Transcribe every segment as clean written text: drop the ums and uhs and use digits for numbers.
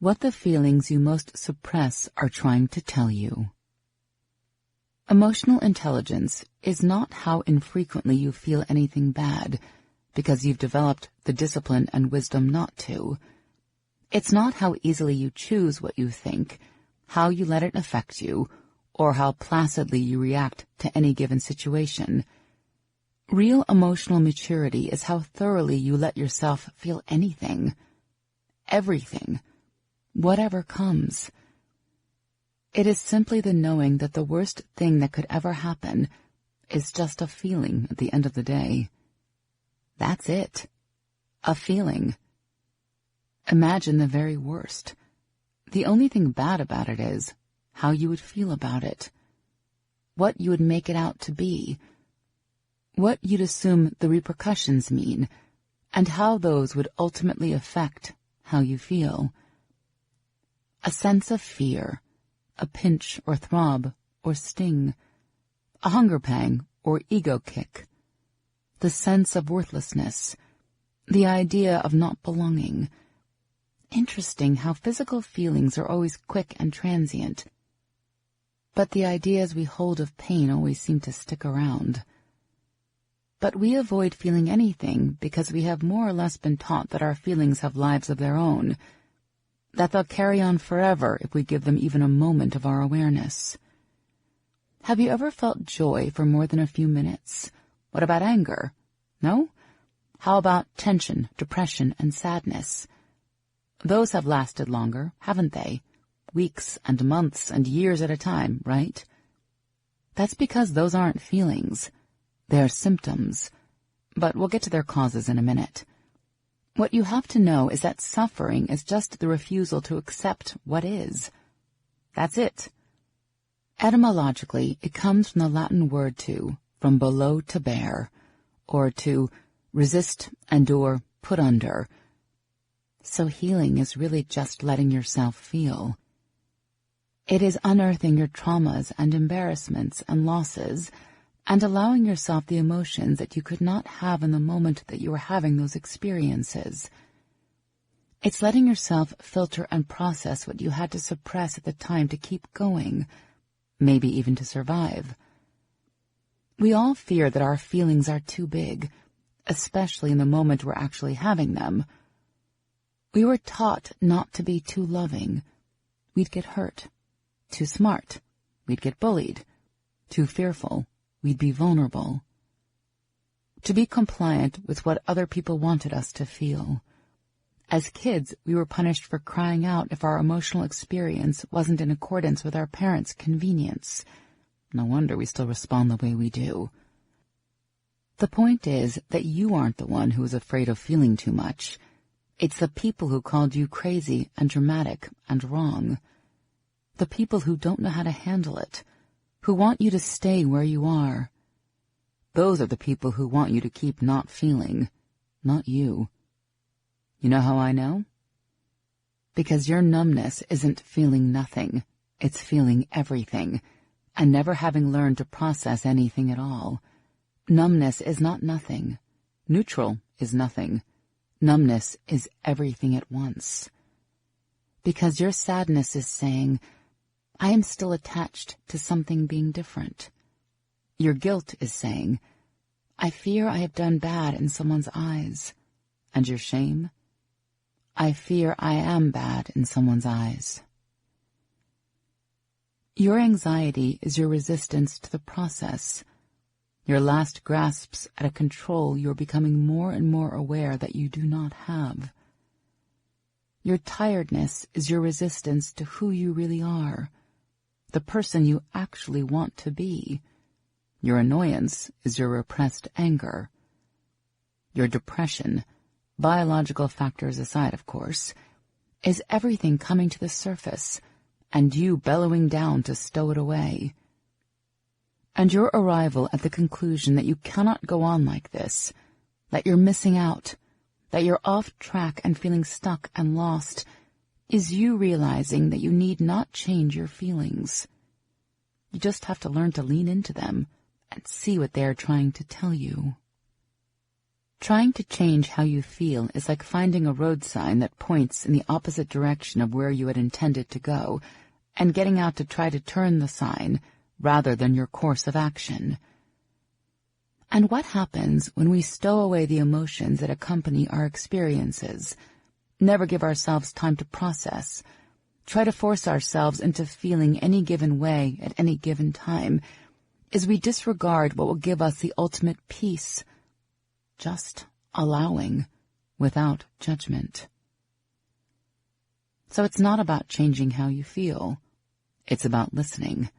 what the feelings you most suppress are trying to tell you. Emotional intelligence is not how infrequently you feel anything bad, because you've developed the discipline and wisdom not to. It's not how easily you choose what you think, how you let it affect you, or how placidly you react to any given situation. Real emotional maturity is how thoroughly you let yourself feel anything, everything, whatever comes. It is simply the knowing that the worst thing that could ever happen is just a feeling at the end of the day. That's it. A feeling. Imagine the very worst. The only thing bad about it is how you would feel about it, what you would make it out to be, what you'd assume the repercussions mean, and how those would ultimately affect how you feel. A sense of fear, a pinch or throb or sting, a hunger pang or ego kick, the sense of worthlessness, the idea of not belonging. Interesting how physical feelings are always quick and transient, but the ideas we hold of pain always seem to stick around. But we avoid feeling anything because we have more or less been taught that our feelings have lives of their own, that they'll carry on forever if we give them even a moment of our awareness. Have you ever felt joy for more than a few minutes? What about anger? No? How about tension, depression, and sadness? Those have lasted longer, haven't they? Weeks and months and years at a time, right? That's because those aren't feelings. They're symptoms. But we'll get to their causes in a minute. What you have to know is that suffering is just the refusal to accept what is. That's it. Etymologically, it comes from the Latin word to, from below to bear, or to resist, endure, put under. So healing is really just letting yourself feel. It is unearthing your traumas and embarrassments and losses, and allowing yourself the emotions that you could not have in the moment that you were having those experiences. It's letting yourself filter and process what you had to suppress at the time to keep going, maybe even to survive. We all fear that our feelings are too big, especially in the moment we're actually having them. We were taught not to be too loving. We'd get hurt. Too smart. We'd get bullied. Too fearful. We'd be vulnerable. To be compliant with what other people wanted us to feel. As kids, we were punished for crying out if our emotional experience wasn't in accordance with our parents' convenience. No wonder we still respond the way we do. The point is that you aren't the one who is afraid of feeling too much. It's the people who called you crazy and dramatic and wrong. The people who don't know how to handle it, who want you to stay where you are. Those are the people who want you to keep not feeling, not you. You know how I know? Because your numbness isn't feeling nothing, it's feeling everything, and never having learned to process anything at all. Numbness is not nothing. Neutral is nothing. Numbness is everything at once. Because your sadness is saying, I am still attached to something being different. Your guilt is saying, I fear I have done bad in someone's eyes. And your shame? I fear I am bad in someone's eyes. Your anxiety is your resistance to the process. Your last grasps at a control you are becoming more and more aware that you do not have. Your tiredness is your resistance to who you really are, the person you actually want to be. Your annoyance is your repressed anger. Your depression, biological factors aside, of course, is everything coming to the surface and you bellowing down to stow it away. And your arrival at the conclusion that you cannot go on like this, that you're missing out, that you're off track and feeling stuck and lost, is you realizing that you need not change your feelings. You just have to learn to lean into them and see what they are trying to tell you. Trying to change how you feel is like finding a road sign that points in the opposite direction of where you had intended to go, and getting out to try to turn the sign rather than your course of action. And what happens when we stow away the emotions that accompany our experiences, never give ourselves time to process, try to force ourselves into feeling any given way at any given time, is we disregard what will give us the ultimate peace, just allowing without judgment. So it's not about changing how you feel. It's about listening.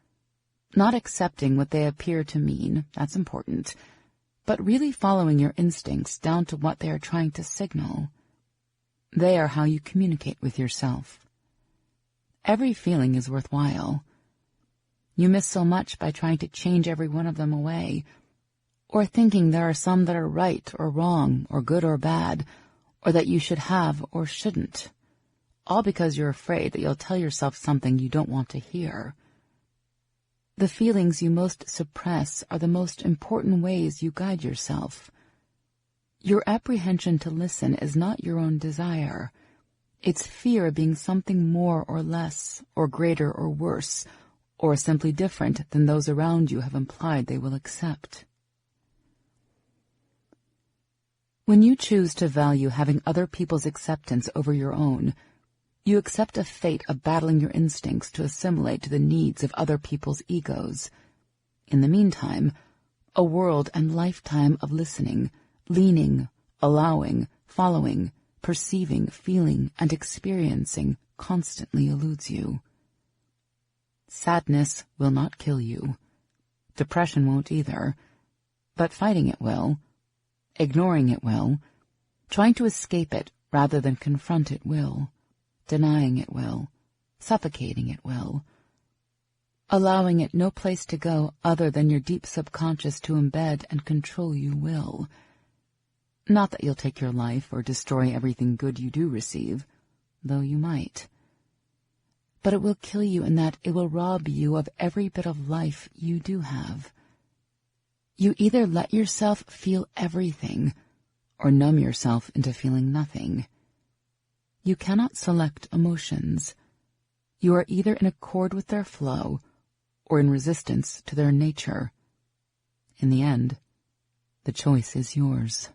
Not accepting what they appear to mean, that's important, but really following your instincts down to what they are trying to signal. They are how you communicate with yourself. Every feeling is worthwhile. You miss so much by trying to change every one of them away, or thinking there are some that are right or wrong or good or bad, or that you should have or shouldn't, all because you're afraid that you'll tell yourself something you don't want to hear. The feelings you most suppress are the most important ways you guide yourself. Your apprehension to listen is not your own desire. It's fear of being something more or less, or greater or worse, or simply different than those around you have implied they will accept. When you choose to value having other people's acceptance over your own, you accept a fate of battling your instincts to assimilate to the needs of other people's egos. In the meantime, a world and lifetime of listening, leaning, allowing, following, perceiving, feeling, and experiencing constantly eludes you. Sadness will not kill you. Depression won't either. But fighting it will. Ignoring it will. Trying to escape it rather than confront it will. Denying it will. Suffocating it will. Allowing it no place to go other than your deep subconscious to embed and control you will. Not that you'll take your life or destroy everything good you do receive, though you might. But it will kill you in that it will rob you of every bit of life you do have. You either let yourself feel everything or numb yourself into feeling nothing. You cannot select emotions. You are either in accord with their flow or in resistance to their nature. In the end, the choice is yours.